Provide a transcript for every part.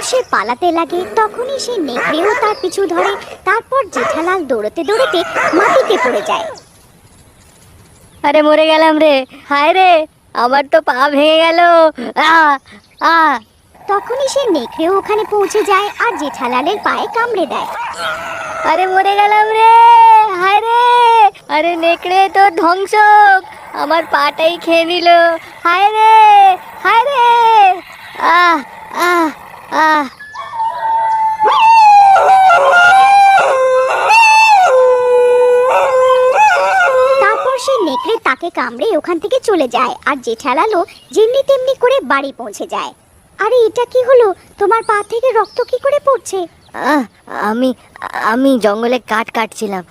তারপর সে পালাতে লাগে। তখনই সে নেকড়েও তার পিছু ধরে। তারপর জেঠালাল দৌড়তে দৌড়তে মাটিতে পড়ে যায়। আরে মরে গেলাম রে, হায় রে, আমার তো পা ভেঙে গেল। আ আ তখনই সে নেকড়েও ওখানে পৌঁছে যায় আর জেঠালালের পায়ে কামড়ে দেয়। আরে মরে গেলাম রে, হায় রে, আরে নেকড়ে তো ধ্বংস, আমার পাটাই খেয়ে নিল, হায় রে, হায় রে। আহ আহ আহ তারপর সে নেকড়ে তাকে কামড়ে ওখান থেকে চলে যায় আর জেঠালালও যেমনি তেমনি করে বাড়ি পৌঁছে যায়। আরে এটা কি হলো? তোমার পা থেকে রক্ত কি করে পড়ছে? আহ আমি আমি জঙ্গলে কাঠ কাটছিলাম,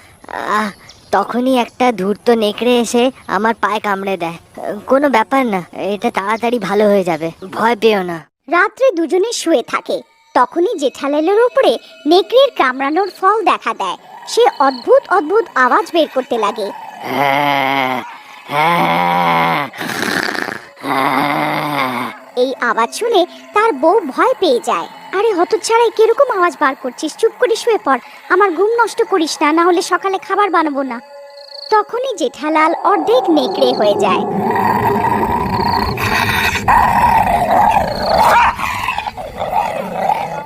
তখনই একটা ধূর্ত নেকড়ে এসে আমার পায়ে কামড়ে দেয়। কোনো ব্যাপার না, এটা তাড়াতাড়ি ভালো হয়ে যাবে, ভয় পেও না। রাত্রে দুজনে শুয়ে থাকে। তখনই জেঠালালের উপরে নেকড়ের কামড়ানোর ফল দেখা দেয়। সে অদ্ভুত অদ্ভুত আওয়াজ বের করতে লাগে। এই আওয়াজ শুনে তার বউ ভয় পেয়ে যায়। আরে হতচ্ছাড়াই কিরকম আওয়াজ বার করছিস? চুপ করে শুয়ে পড়, আমার ঘুম নষ্ট করিস না, না হলে সকালে খাবার বানাবো না। তখনই জেঠালাল অর্ধেক নেকড়ে হয়ে যায়।